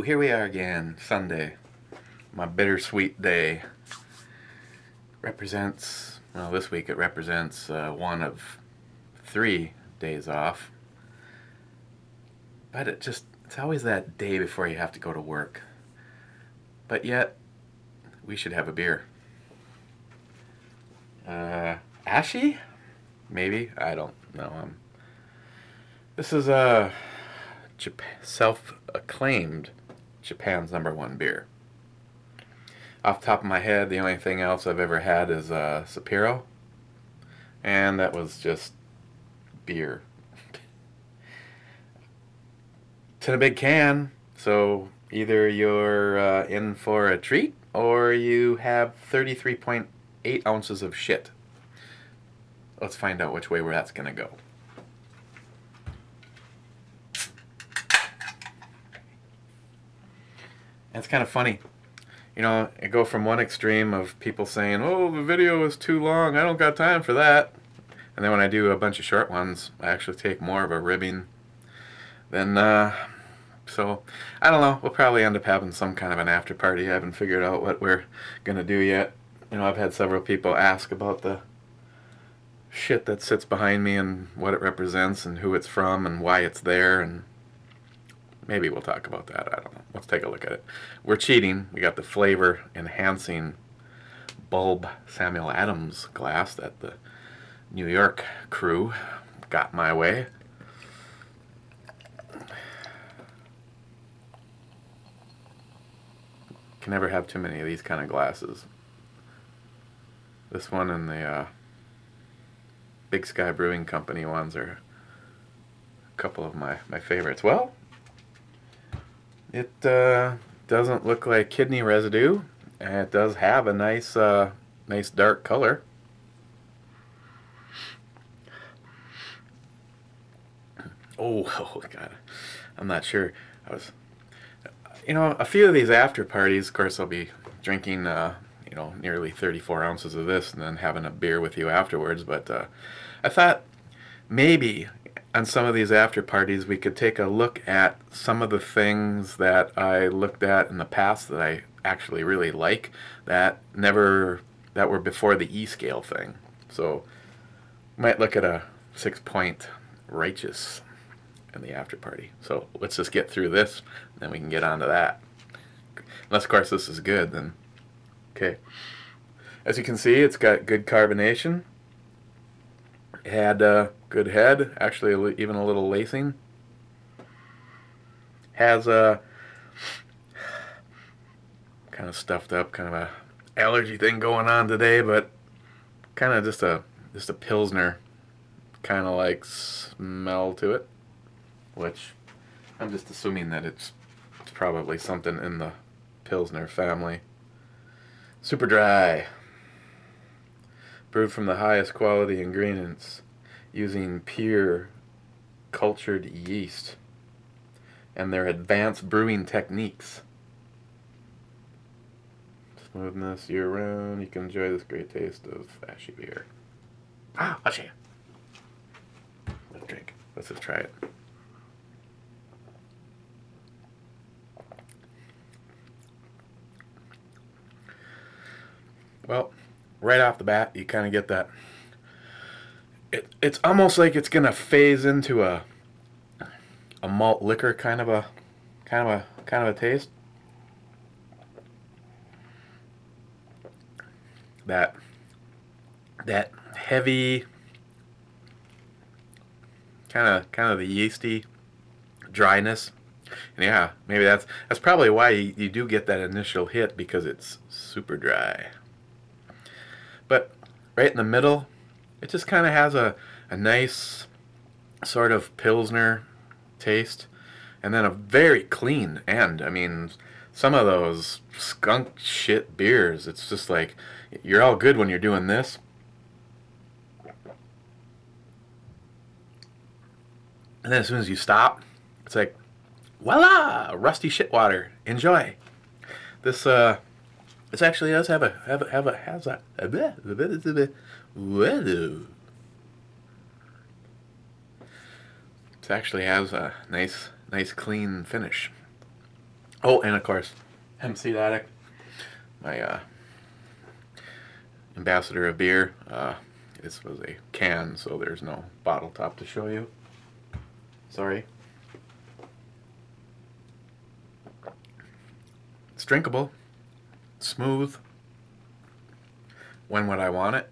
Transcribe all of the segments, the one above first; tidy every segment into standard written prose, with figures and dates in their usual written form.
here we are again, Sunday. My bittersweet day. Represents, well, this week it represents one of 3 days off. But it's always that day before you have to go to work. But yet, we should have a beer. Asahi? Maybe? I don't know. This is a self-acclaimed Japan's #1 beer. Off the top of my head, the only thing else I've ever had is Sapporo, and that was just beer. It's in a big can, so either you're in for a treat or you have 33.8 ounces of shit. Let's find out which way that's going to go. And it's kind of funny. You know, I go from one extreme of people saying, oh, the video is too long, I don't got time for that. And then when I do a bunch of short ones, I actually take more of a ribbing. Then, so, I don't know, we'll probably end up having some kind of an after party. I haven't figured out what we're going to do yet. You know, I've had several people ask about the shit that sits behind me and what it represents and who it's from and why it's there, and maybe we'll talk about that. I don't know. Let's take a look at it. We're cheating. We got the flavor enhancing bulb Samuel Adams glass that the New York crew got my way. Can never have too many of these kind of glasses. This one and the Big Sky Brewing Company ones are a couple of my favorites. Well, it doesn't look like kidney residue, and it does have a nice dark color. Oh God, I'm not sure. You know, a few of these after parties, of course, I'll be drinking, you know, nearly 34 ounces of this and then having a beer with you afterwards. But I thought maybe on some of these after parties we could take a look at some of the things that I looked at in the past that I actually really like that were before the E-scale thing. So might look at a 6-point righteous in the after party. So let's just get through this and then we can get on to that. Unless of course this is good, then okay. As you can see, it's got good carbonation. It had a good head, actually even a little lacing. Has a kind of stuffed up, kind of a allergy thing going on today, but kind of just a Pilsner kind of like smell to it, which I'm just assuming that it's probably something in the Pilsner family. Super dry. Brewed from the highest quality ingredients using pure cultured yeast and their advanced brewing techniques. Smoothness year round. You can enjoy this great taste of Asahi beer. Asahi. Let's drink. Let's just try it. Well, right off the bat, you kind of get that. It's almost like it's gonna phase into a malt liquor kind of a taste. That heavy kind of the yeasty dryness. And yeah, maybe that's probably why you do get that initial hit, because it's super dry. But right in the middle, it just kind of has a nice sort of Pilsner taste, and then a very clean end. I mean, some of those skunk shit beers, it's just like, you're all good when you're doing this. And then as soon as you stop, it's like, voila, rusty shit water. Enjoy. This actually does have a it actually has a nice clean finish. Oh, and of course, Hemp Seed Addict, my ambassador of beer. This was a can, so there's no bottle top to show you. Sorry. It's drinkable, smooth. When would I want it?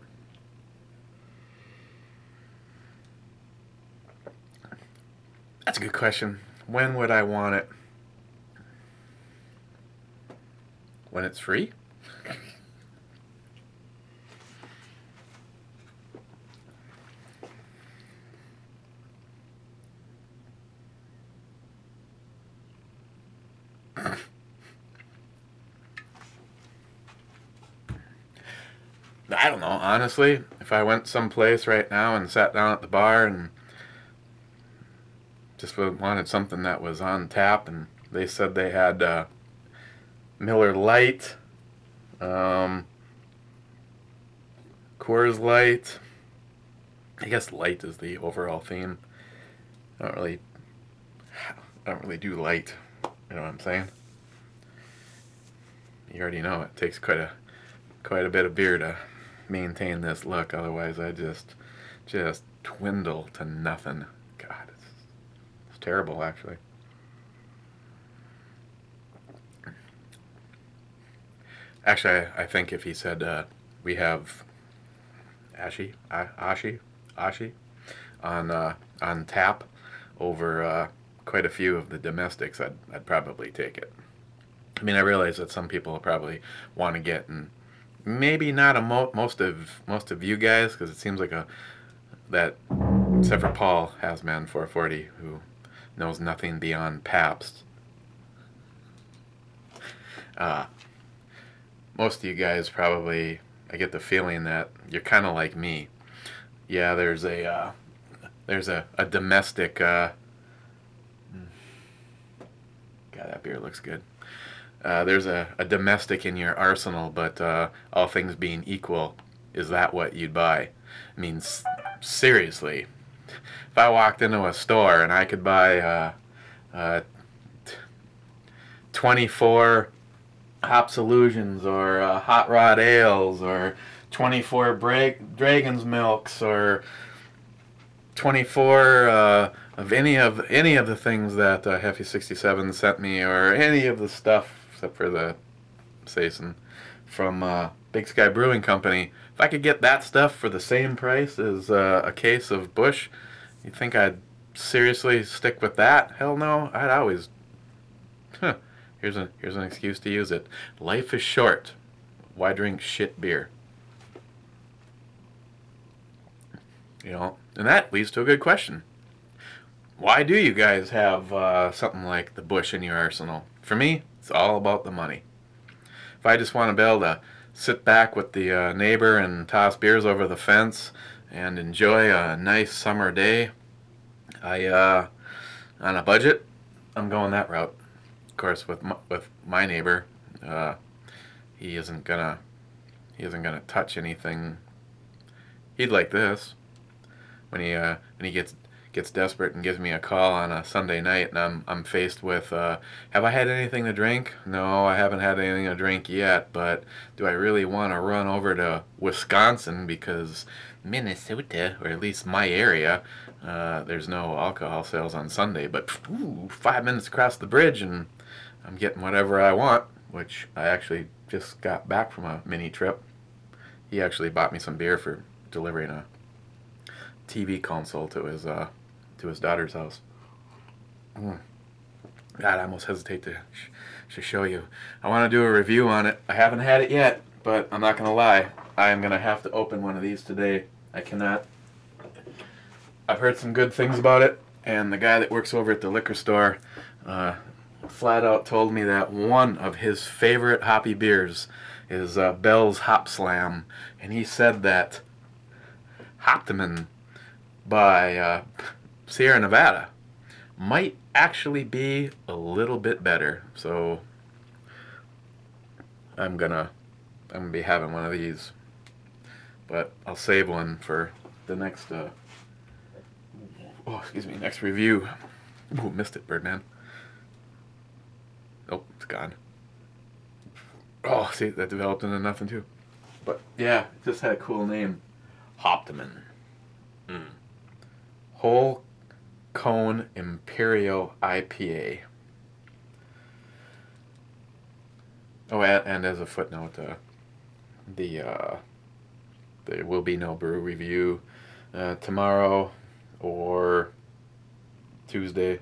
That's a good question. When would I want it? When it's free? I don't know, honestly. If I went someplace right now and sat down at the bar and just wanted something that was on tap, and they said they had Miller Lite, Coors Light. I guess light is the overall theme. I don't really do light. You know what I'm saying? You already know it takes quite a bit of beer to maintain this look. Otherwise, I just dwindle to nothing. God, it's terrible, actually. Actually, I think if he said we have Ashi on tap over quite a few of the domestics, I'd probably take it. I mean, I realize that some people probably want to get, and maybe not most of you guys, because it seems like that except for Paul Hasman 440, who knows nothing beyond Pabst. Most of you guys probably, I get the feeling that you're kind of like me. Yeah, there's a domestic. God, that beer looks good. There's a domestic in your arsenal, but all things being equal, is that what you'd buy? I mean, seriously, if I walked into a store and I could buy 24 Hops Illusions or Hot Rod Ales or 24 Dragon's Milks or 24 of any of the things that Hefty 67 sent me, or any of the stuff except for the Saison from Big Sky Brewing Company. If I could get that stuff for the same price as a case of Busch, you think I'd seriously stick with that? Hell no. I'd always... Huh, here's an excuse to use it. Life is short. Why drink shit beer? You know, and that leads to a good question. Why do you guys have something like the Busch in your arsenal? For me, it's all about the money. If I just want to be able to sit back with the neighbor and toss beers over the fence and enjoy a nice summer day, on a budget, I'm going that route. Of course, with my neighbor, he isn't gonna touch anything. He'd like this. When he gets desperate and gives me a call on a Sunday night, and I'm faced with, have I had anything to drink? No, I haven't had anything to drink yet, but do I really want to run over to Wisconsin because Minnesota, or at least my area, there's no alcohol sales on Sunday, but 5 minutes across the bridge and I'm getting whatever I want, which I actually just got back from a mini trip. He actually bought me some beer for delivering a TV console to his daughter's house. God, I almost hesitate to show you. I want to do a review on it. I haven't had it yet, but I'm not going to lie. I am going to have to open one of these today. I cannot. I've heard some good things about it, and the guy that works over at the liquor store flat out told me that one of his favorite hoppy beers is Bell's Hop Slam, and he said that Hoptiman by Sierra Nevada might actually be a little bit better. So I'm gonna be having one of these, but I'll save one for the next next review. Ooh, missed it, Birdman. Oh, it's gone. Oh, see, that developed into nothing too. But yeah, it just had a cool name. Hoptiman. Whole Cone Imperial IPA. Oh, and as a footnote, there will be no brew review tomorrow or Tuesday.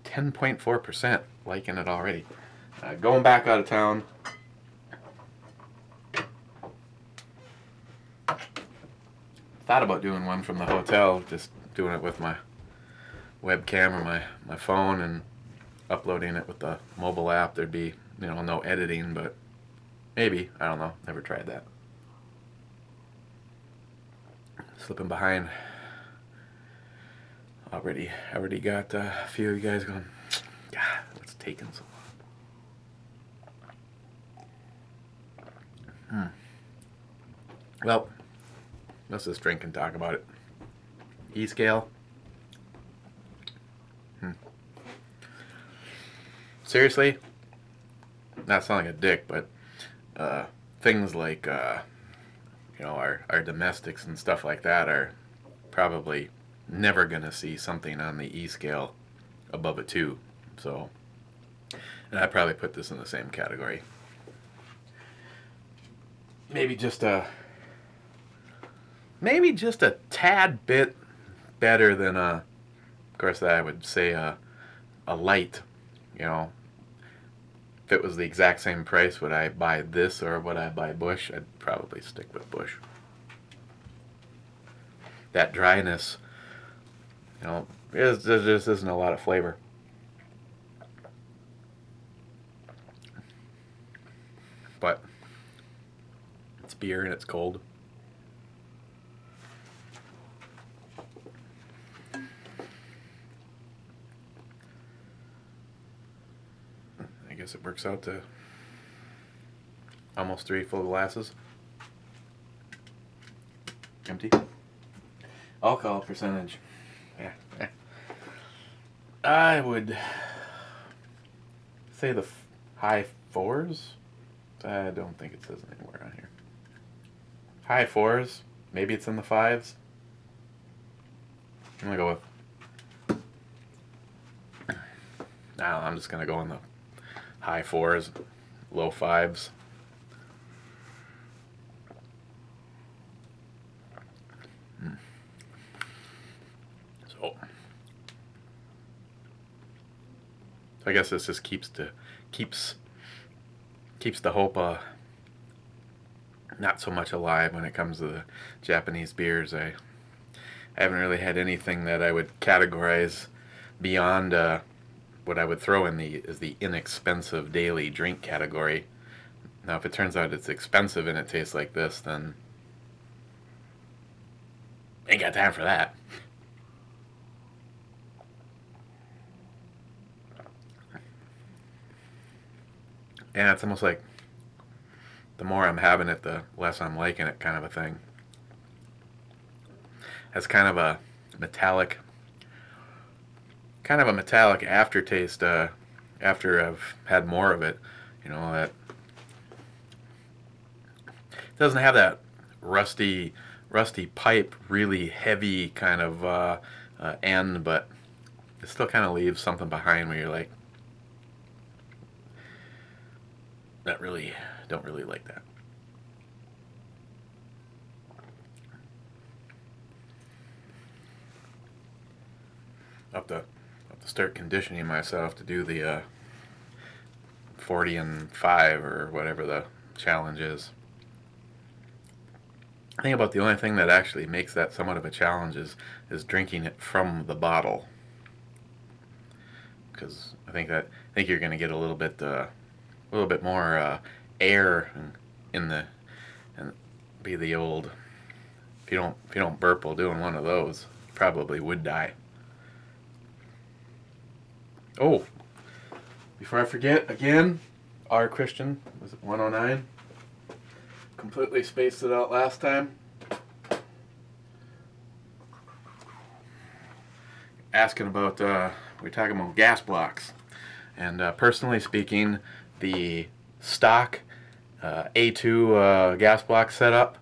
10.4%, liking it already. Going back out of town. Thought about doing one from the hotel, just doing it with my webcam or my phone and uploading it with the mobile app. There'd be, no editing, but maybe. I don't know. Never tried that. Slipping behind. Already got a few of you guys going, God, what's taking so long? Well, let's just drink and talk about it. E-scale. Seriously? Not sound like a dick, but things like our domestics and stuff like that are probably never gonna see something on the E-scale above a 2. So, and I'd probably put this in the same category. Maybe just a tad bit better than of course I would say a light. If it was the exact same price, would I buy this or would I buy Bush? I'd probably stick with Bush. That dryness, there just isn't a lot of flavor. But it's beer and it's cold. I guess it works out to almost 3 full glasses. Empty. Alcohol percentage. Yeah. I would say the high 4s. I don't think it says anywhere on here. High 4s. Maybe it's in the 5s. I'm gonna go with. I'm just gonna go in the high 4s, low 5s. So I guess this just keeps the hope not so much alive when it comes to the Japanese beers. I haven't really had anything that I would categorize beyond what I would throw in the inexpensive daily drink category. Now, if it turns out it's expensive and it tastes like this, then ain't got time for that. And it's almost like the more I'm having it, the less I'm liking it, kind of a thing. Has kind of a metallic aftertaste after I've had more of it. That it doesn't have that rusty pipe, really heavy kind of end, but it still kind of leaves something behind where you're like, don't really like that. I'll have to start conditioning myself to do the 40 and 5 or whatever the challenge is. I think about the only thing that actually makes that somewhat of a challenge is drinking it from the bottle, because I think you're going to get a little bit more air in the, and be the old, if you don't burp while doing one of those, you probably would die. Oh, before I forget again, R. Christian, was it 109? Completely spaced it out last time. Asking about, we're talking about gas blocks. And personally speaking, the stock A2 gas block setup,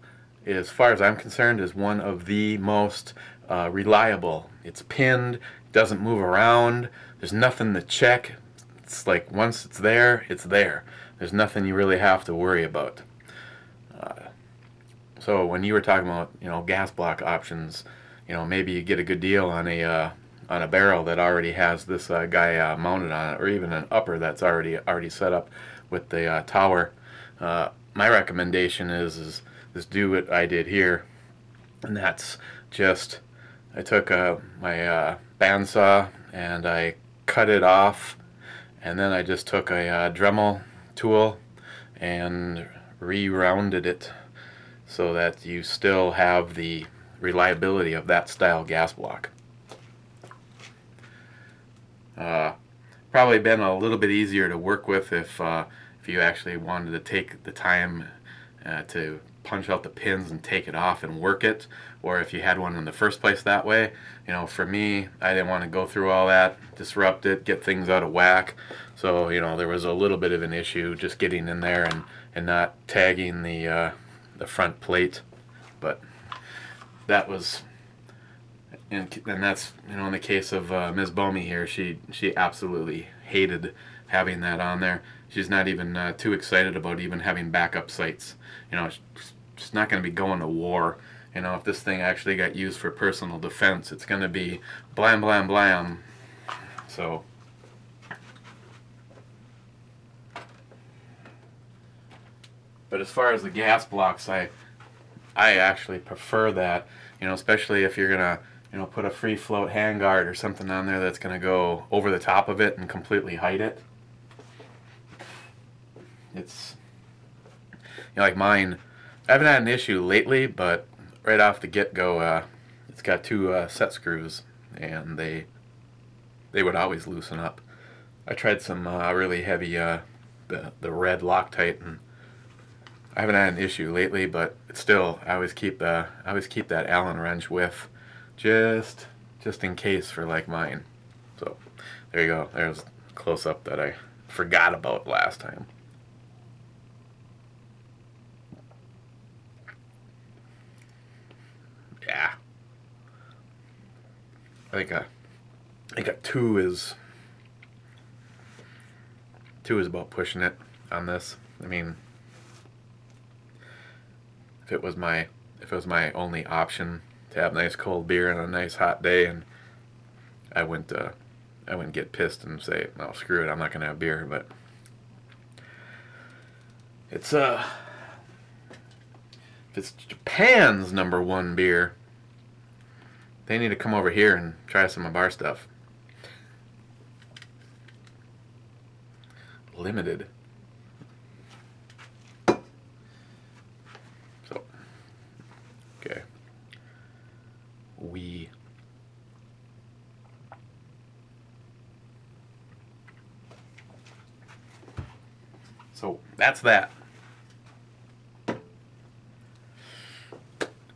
as far as I'm concerned, is one of the most reliable. It's pinned, doesn't move around, there's nothing to check. It's like once it's there, it's there. There's nothing you really have to worry about. So when you were talking about, gas block options, maybe you get a good deal on a barrel that already has this guy mounted on it, or even an upper that's already set up with the tower. My recommendation is do what I did here, and that's just I took my bandsaw and I cut it off, and then I just took a Dremel tool and re-rounded it so that you still have the reliability of that style gas block. Probably been a little bit easier to work with if you actually wanted to take the time to punch out the pins and take it off and work it, or if you had one in the first place that way. For me, I didn't want to go through all that, disrupt it, get things out of whack. So there was a little bit of an issue just getting in there and not tagging the front plate. But that was, and that's in the case of Ms. Bomey here, she absolutely hated having that on there. She's not even too excited about even having backup sights. She's not going to be going to war. If this thing actually got used for personal defense, it's going to be blam blam blam. So but as far as the gas blocks, I actually prefer that, especially if you're gonna put a free float handguard or something on there that's gonna go over the top of it and completely hide it. It's like mine, I haven't had an issue lately, but right off the get-go, it's got two set screws, and they would always loosen up. I tried some really heavy the red Loctite, and I haven't had an issue lately, but it's still, I always keep that Allen wrench with, just in case for like mine. So there you go. There's a close-up that I forgot about last time. Yeah, I think a two is about pushing it on this. I mean, if it was my only option to have nice cold beer on a nice hot day, and I wouldn't get pissed and say, "No, screw it, I'm not gonna have beer." But it's if it's Japan's #1 beer, they need to come over here and try some of our stuff. Limited. So, okay. So that's that.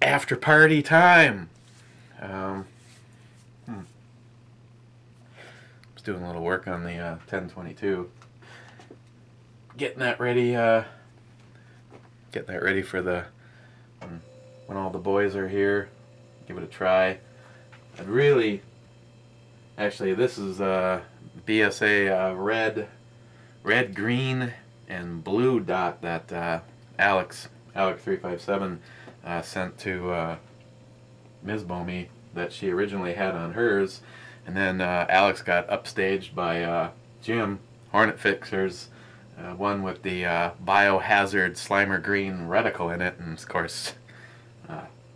After party time. I was doing a little work on the 1022. Getting that ready for the when all the boys are here. Give it a try. Actually, this is BSA red, green, and blue dot that Alex 357 sent to Ms. Bomey that she originally had on hers, and then Alex got upstaged by Jim Hornet Fixer's one with the biohazard Slimer green reticle in it, and of course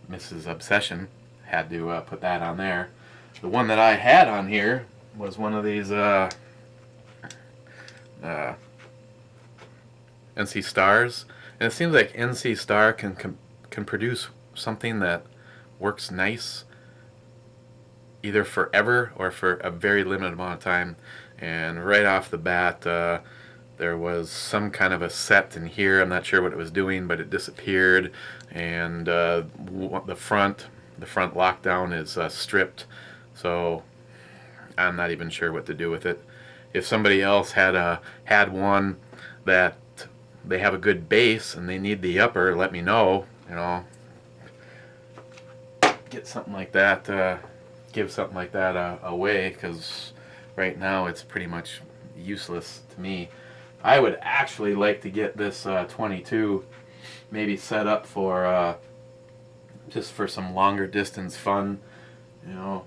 Mrs. Obsession had to put that on there. The one that I had on here was one of these NC Stars, and it seems like NC Star can produce something that works nice either forever or for a very limited amount of time. And right off the bat, there was some kind of a set in here. I'm not sure what it was doing, but it disappeared, and the front lockdown is stripped, so I'm not even sure what to do with it. if somebody else had one that they have a good base and they need the upper, let me know. You know, get something like that. Give something like that away, because right now it's pretty much useless to me. I would actually like to get this 22 maybe set up for just for some longer distance fun. You know,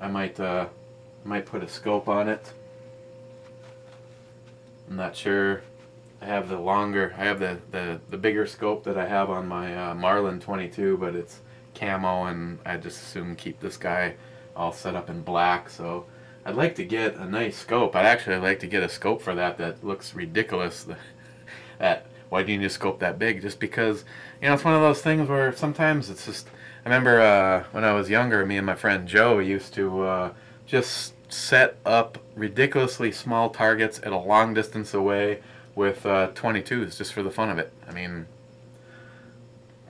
I might put a scope on it. I'm not sure. I have the bigger scope that I have on my Marlin 22, but it's camo, and I just assume keep this guy all set up in black. So I'd like to get a nice scope. I'd actually like to get a scope for that looks ridiculous. That why do you need a scope that big? Just because, you know, it's one of those things where sometimes it's just. I remember when I was younger, me and my friend Joe used to just set up ridiculously small targets at a long distance away with 22s just for the fun of it. I mean,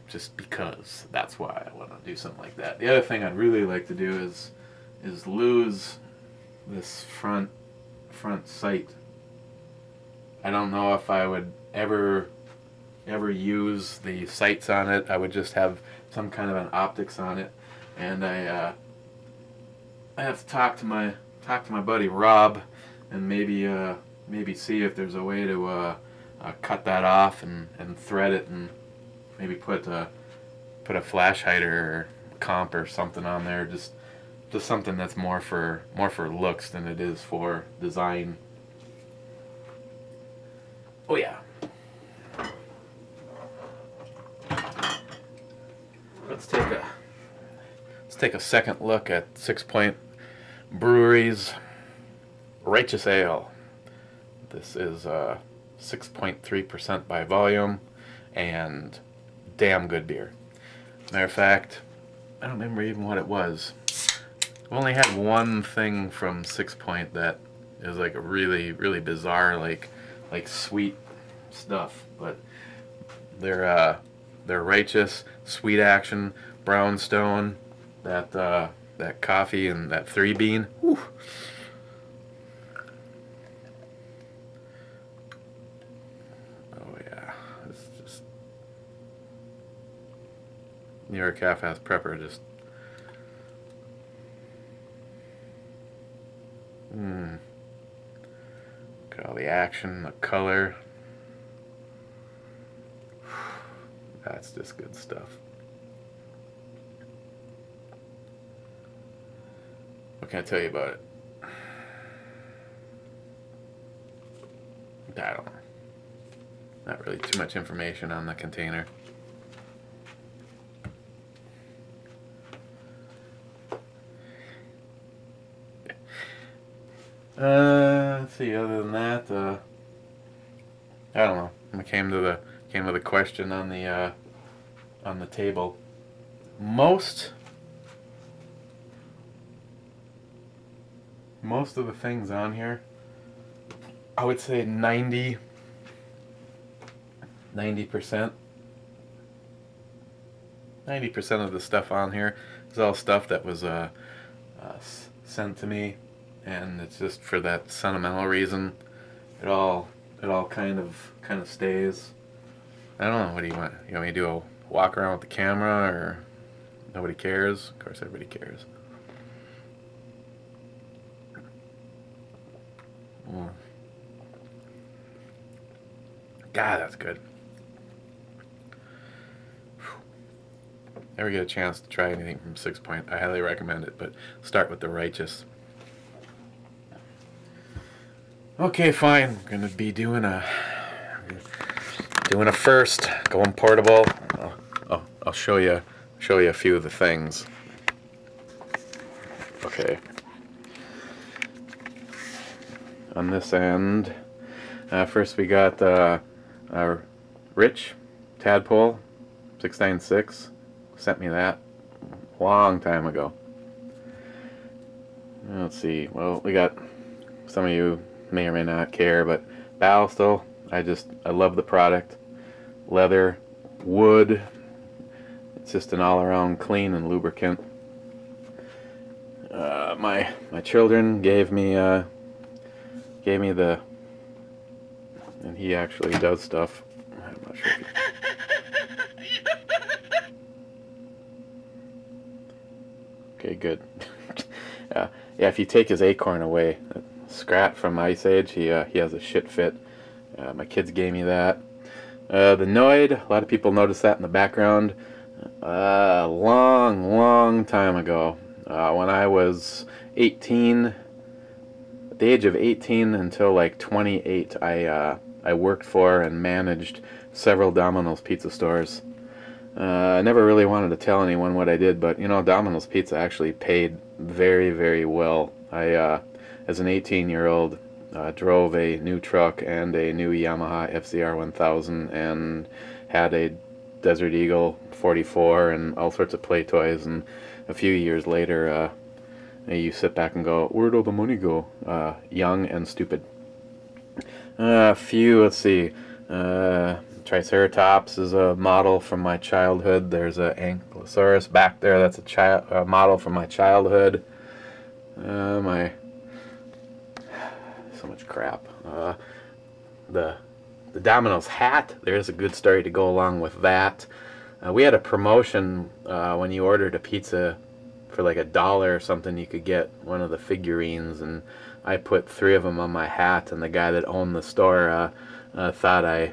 just because that's why I want to do something like that. The other thing I'd really like to do is lose this front sight. I don't know if I would ever use the sights on it. I would just have some kind of an optics on it, and I have to talk to my buddy Rob, and maybe see if there's a way to cut that off and thread it, and maybe put a flash hider or comp or something on there, just something that's more for looks than it is for design. Oh yeah. Let's take a second look at 6 Point Brewery's Righteous Ale. This is 6.3% by volume, and damn good beer. Matter of fact, I don't remember even what it was. I've only had one thing from 6 Point that is like a really, really bizarre, like sweet stuff, but they're righteous, sweet action, brownstone, that coffee and that 3-bean. Whew. Oh yeah, it's just New York Half-Ass Prepper. Just look at all the action, the color. That's just good stuff. What can I tell you about it? I don't know. Not really too much information on the container. Let's see. Other than that, I don't know. I came to the question on the table. Most of the things on here, I would say 90%. 90% of the stuff on here is all stuff that was sent to me, and it's just for that sentimental reason. It all kind of stays. I don't know. What do you want? You want me to do a walk around with the camera, or nobody cares? Of course, everybody cares. God, that's good. Ever get a chance to try anything from 6 Point, I highly recommend it, but start with the Righteous. Okay, fine. I'm gonna be doing a first, going portable. I'll show you a few of the things. Okay. On this end, first we got Rich Tadpole 696. Sent me that a long time ago. Let's see. Well, we got, some of you may or may not care, but Balstal. I love the product. Leather, wood. It's just an all-around clean and lubricant. My children gave me gave me the, and he actually does stuff. I'm not sure if he, okay, good. Yeah, if you take his acorn away, Scrat from Ice Age, he has a shit fit. My kids gave me that. The Noid, a lot of people notice that in the background. Long time ago, when I was 18, at the age of 18 until like 28, I worked for and managed several Domino's pizza stores. I never really wanted to tell anyone what I did, but you know, Domino's Pizza actually paid very, very well. I, as an 18-year-old, drove a new truck and a new Yamaha FZR 1000 and had a Desert Eagle 44 and all sorts of play toys, and a few years later, you sit back and go, where'd all the money go? Young and stupid. Let's see. Triceratops is a model from my childhood. There's a Ankylosaurus back there. That's a model from my childhood. So much crap. The Domino's hat. There's a good story to go along with that. We had a promotion when you ordered a pizza for like $1 or something. You could get one of the figurines, and I put 3 of them on my hat. And the guy that owned the store thought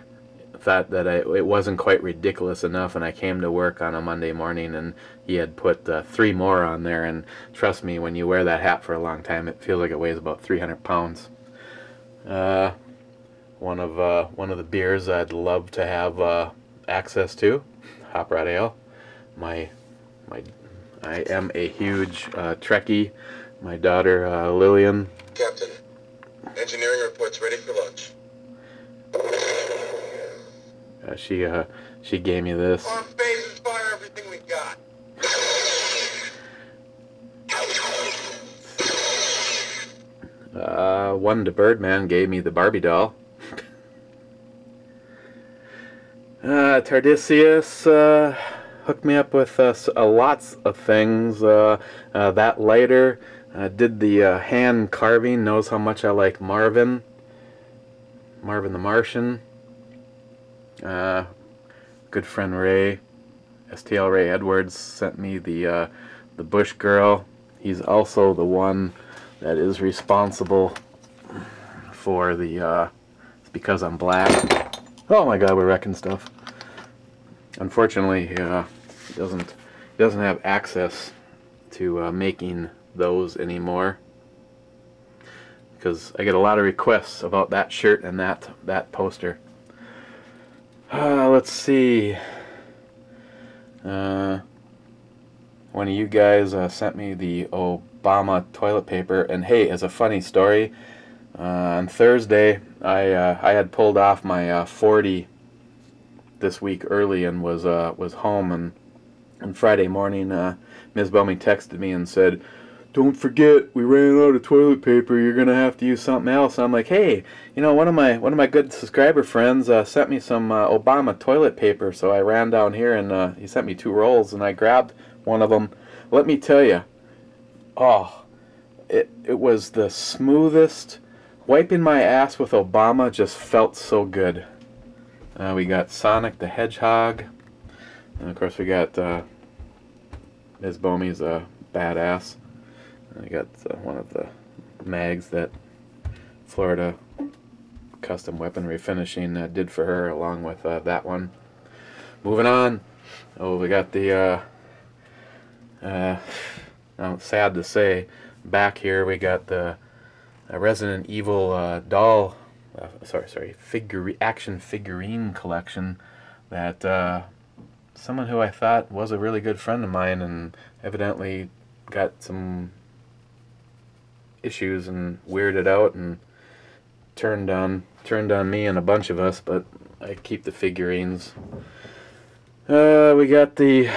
that it wasn't quite ridiculous enough, and I came to work on a Monday morning and he had put 3 more on there, and trust me, when you wear that hat for a long time, it feels like it weighs about 300 pounds. One of the beers I'd love to have access to, Hop Rod Ale. I am a huge Trekkie. My daughter Lillian. Captain, engineering report's ready for lunch. She gave me this. Arm bases, fire everything we got. One to Birdman gave me the Barbie doll. Tardisius hooked me up with lots of things. That lighter did the hand carving. Knows how much I like Marvin the Martian. Good friend Ray, STL Ray Edwards, sent me the Bush Girl. He's also the one that is responsible for the it's because I'm black. Oh my God, we're wrecking stuff. Unfortunately, he doesn't have access to making those anymore, because I get a lot of requests about that shirt and that poster. Let's see. One of you guys sent me the Obama toilet paper, and hey, as a funny story, on Thursday I had pulled off my 40 this week early and was home, and Friday morning Ms. Bummy texted me and said, "Don't forget, we ran out of toilet paper. You're gonna have to use something else." And I'm like, "Hey, you know, one of my good subscriber friends sent me some Obama toilet paper." So I ran down here and he sent me 2 rolls, and I grabbed one of them. Let me tell you, it was the smoothest. Wiping my ass with Obama just felt so good. We got Sonic the Hedgehog, and of course we got Ms. Bomey's badass. I got one of the mags that Florida Custom Weaponry Finishing did for her, along with that one. Moving on. We got the sad to say, back here we got the Resident Evil doll, action figurine collection that someone who I thought was a really good friend of mine and evidently got some issues and weirded out and turned on me and a bunch of us, but I keep the figurines. We got the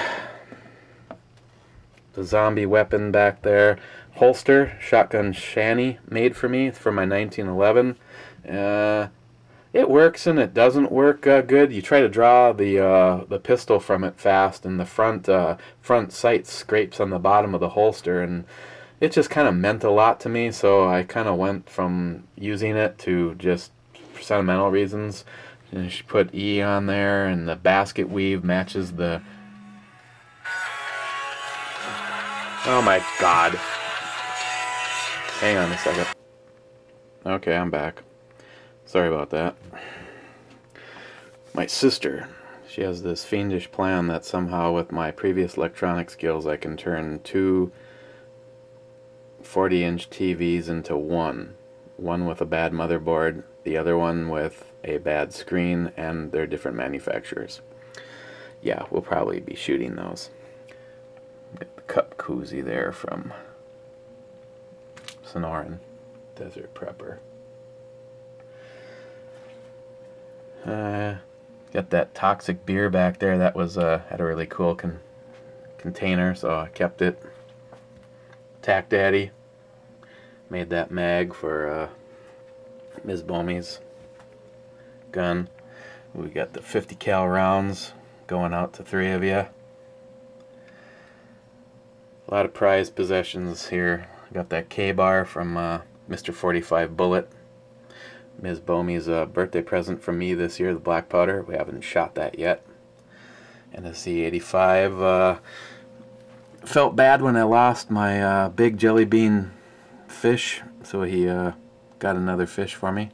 zombie weapon back there, holster, shotgun shanty, made for me for my 1911. It works and it doesn't work good. You try to draw the pistol from it fast, and the front sight scrapes on the bottom of the holster, and it just kind of meant a lot to me, so I kind of went from using it to just for sentimental reasons. And she put E on there, and the basket weave matches the... Oh my god. Hang on a second. Okay, I'm back. Sorry about that. My sister, she has this fiendish plan that somehow with my previous electronic skills I can turn two 40-inch TVs into one. One with a bad motherboard, the other one with a bad screen, and they're different manufacturers. Yeah, we'll probably be shooting those. Get the cup koozie there from Sonoran Desert Prepper. Got that toxic beer back there. That was had a really cool container, so I kept it. Tack Daddy made that mag for Ms. Bomey's gun. We got the 50 cal rounds going out to 3 of you. A lot of prized possessions here. Got that K-bar from Mr. 45 Bullet. Ms. Bomey's birthday present from me this year, the black powder. We haven't shot that yet. And a C85. Felt bad when I lost my big jelly bean fish, so he got another fish for me.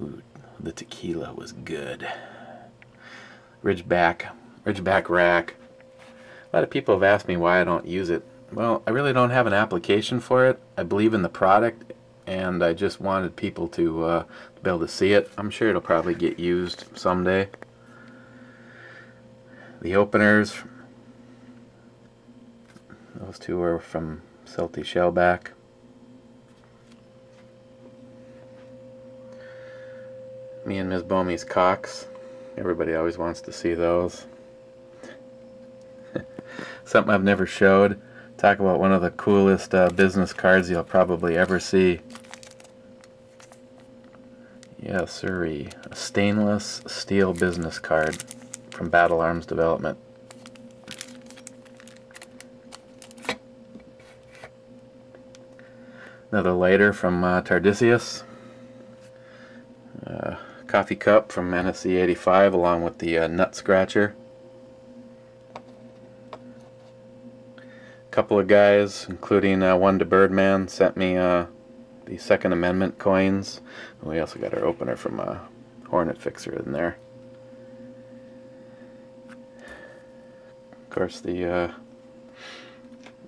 Ooh, the tequila was good. Ridgeback rack. A lot of people have asked me why I don't use it. Well, I really don't have an application for it. I believe in the product, and I just wanted people to be able to see it. I'm sure it'll probably get used someday. The openers, those two are from Salty Shellback. Me and Ms. Bomey's cocks. Everybody always wants to see those. Something I've never showed. Talk about one of the coolest business cards you'll probably ever see. Yes, sirree. A stainless steel business card from Battle Arms Development. Another lighter from Tardisius. Coffee cup from NSC 85 along with the nut scratcher. Couple of guys, including one to Birdman, sent me the Second Amendment coins. We also got our opener from Hornet Fixer in there. Of course, the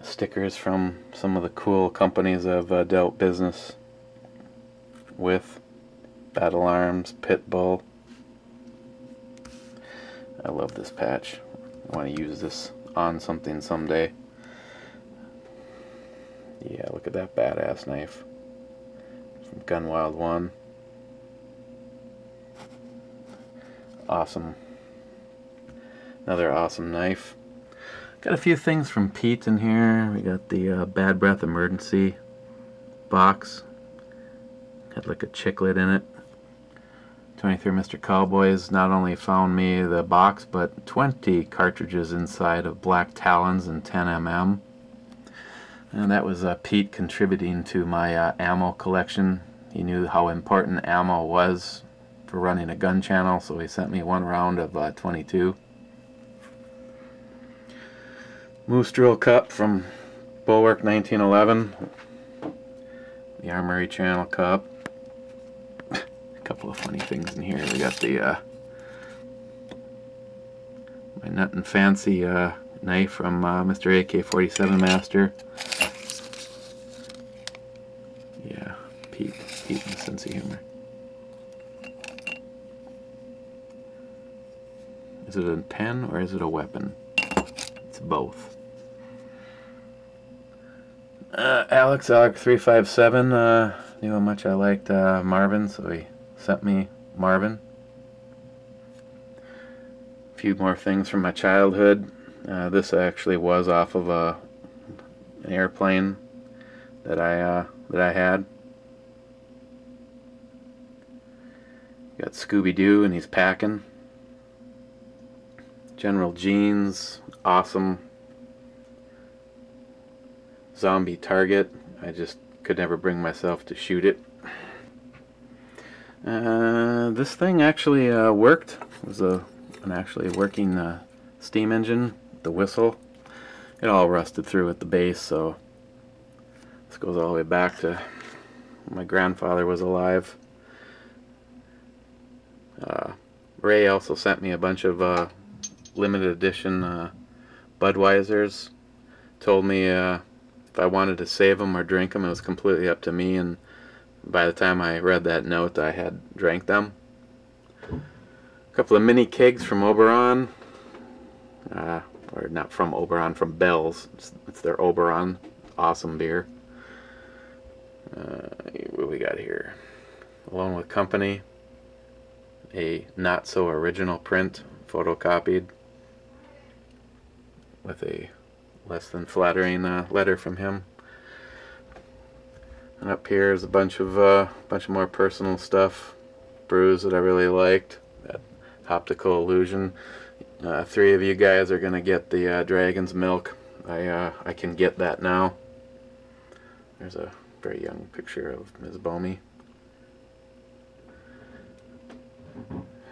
stickers from some of the cool companies I've dealt business with. Battle Arms, Pitbull. I love this patch. I want to use this on something someday. Yeah, look at that badass knife from Gunwild 1. Awesome. Another awesome knife. Got a few things from Pete in here. We got the Bad Breath Emergency box. Had like a chiclet in it. 23 Mr. Cowboys not only found me the box, but 20 cartridges inside of Black Talons and 10mm. And that was Pete contributing to my ammo collection. He knew how important ammo was for running a gun channel, so he sent me one round of 22. Moose Drill Cup from Bulwark 1911. The Armory Channel Cup. A couple of funny things in here. We got the my Nut and Fancy knife from Mr. AK-47 Master. Yeah, Pete and the sense of humor. Is it a pen or is it a weapon? It's both. Alex 357 knew how much I liked Marvin, so he sent me Marvin. A few more things from my childhood. This actually was off of an airplane that I had. Got Scooby-Doo and he's packing. General Jeans, awesome. zombie target. I just could never bring myself to shoot it. This thing actually worked. It was an actually working steam engine, the whistle. It all rusted through at the base, so this goes all the way back to when my grandfather was alive. Ray also sent me a bunch of limited edition Budweisers. Told me if I wanted to save them or drink them, it was completely up to me, and by the time I read that note, I had drank them. A couple of mini kegs from Oberon, or not from Oberon, from Bell's. It's their Oberon, awesome beer. What we got here? Alone with Company, a not so original print, photocopied, with a less than flattering letter from him. And up here is a bunch of more personal stuff, brews that I really liked. That Optical Illusion. 3 of you guys are gonna get the Dragon's Milk. I can get that now. There's a very young picture of Ms. Bomey.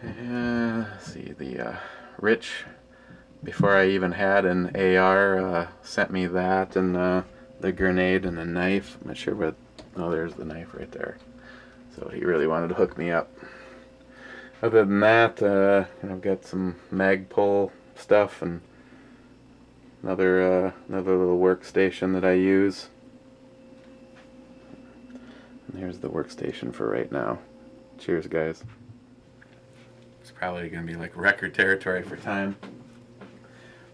Let's see, the Rich, before I even had an AR, sent me that and the grenade and a knife. I'm not sure what. Oh, there's the knife right there. So he really wanted to hook me up. Other than that, I've got some Magpul stuff and another little workstation that I use. And here's the workstation for right now. Cheers, guys. It's probably going to be like record territory for time.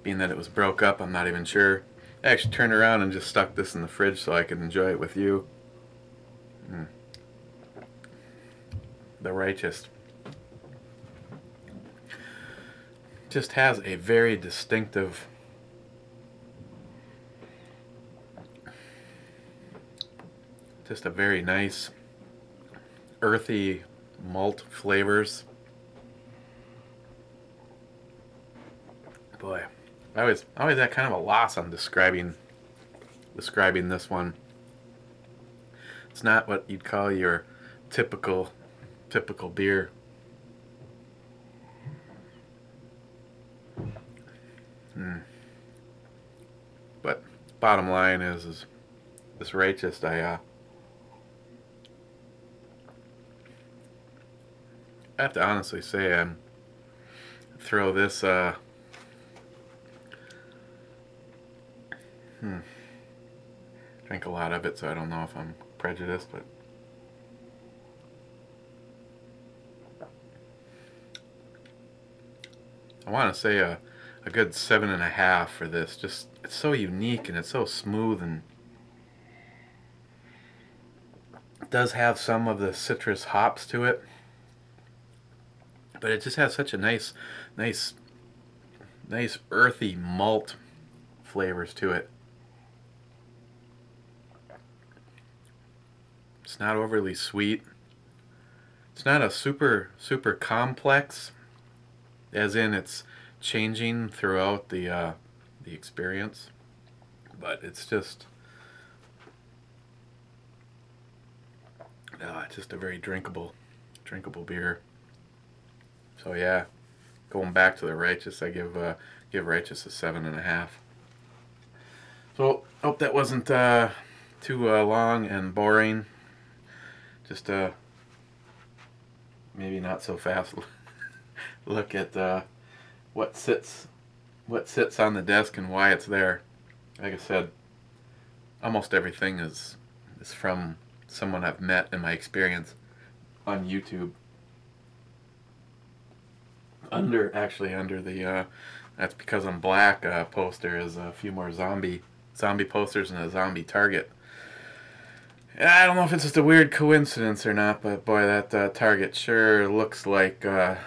Being that it was broke up, I'm not even sure. I actually turned around and just stuck this in the fridge so I could enjoy it with you. The Righteous just has a very distinctive just a very nice earthy malt flavors. Boy, I always had kind of a loss on describing this one. It's not what you'd call your typical beer. But bottom line is this Righteous, I have to honestly say I throw this drink a lot of it, so I don't know if I'm prejudiced, but I want to say a good 7.5 for this. Just, it's so unique and it's so smooth, and it does have some of the citrus hops to it, but it just has such a nice earthy malt flavors to it. It's not overly sweet. It's not a super complex, as in it's changing throughout the experience, but it's just a very drinkable beer. So yeah, going back to the Righteous, I give Righteous a 7.5. So hope that wasn't too long and boring. Just maybe not so fast look at what sits on the desk and why it's there. Like I said, almost everything is from someone I've met in my experience on YouTube. Under the That's Because I'm Black poster is a few more zombie posters and a zombie target. I don't know if it's just a weird coincidence or not, but boy, that target sure looks like a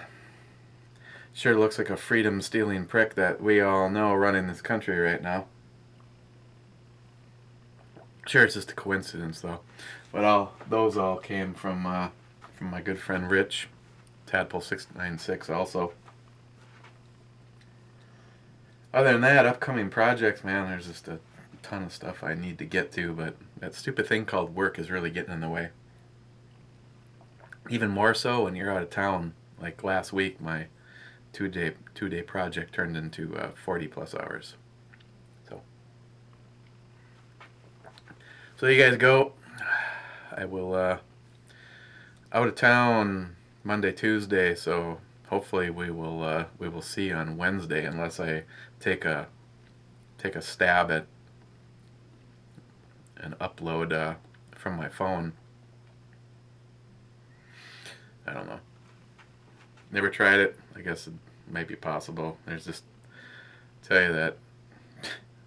freedom-stealing prick that we all know running this country right now. Sure, it's just a coincidence though. But those all came from my good friend Rich, Tadpole696 also. Other than that, upcoming projects, man, there's just a ton of stuff I need to get to, but that stupid thing called work is really getting in the way. Even more so when you're out of town. Like last week, my two day project turned into 40 plus hours. So you guys go. I will out of town Monday, Tuesday, so hopefully we will see on Wednesday, unless I take a stab at an upload from my phone. I don't know. Never tried it. I guess it might be possible. There's just tell you that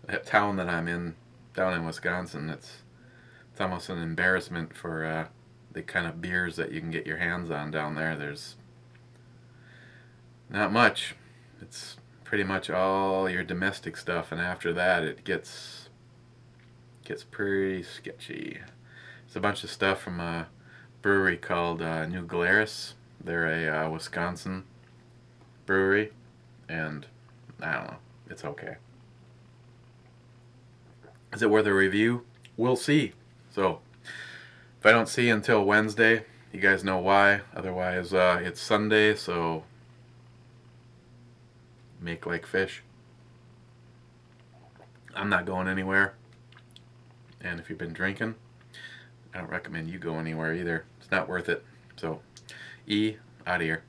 that town that I'm in down in Wisconsin. It's almost an embarrassment for the kind of beers that you can get your hands on down there. There's not much. It's pretty much all your domestic stuff, and after that it gets pretty sketchy. There's a bunch of stuff from a brewery called New Glarus. They're a Wisconsin brewery, and I don't know. It's okay. Is it worth a review? We'll see. So, if I don't see you until Wednesday, you guys know why. Otherwise, it's Sunday, so make like fish. I'm not going anywhere. And if you've been drinking, I don't recommend you go anywhere either. It's not worth it. So, out of here.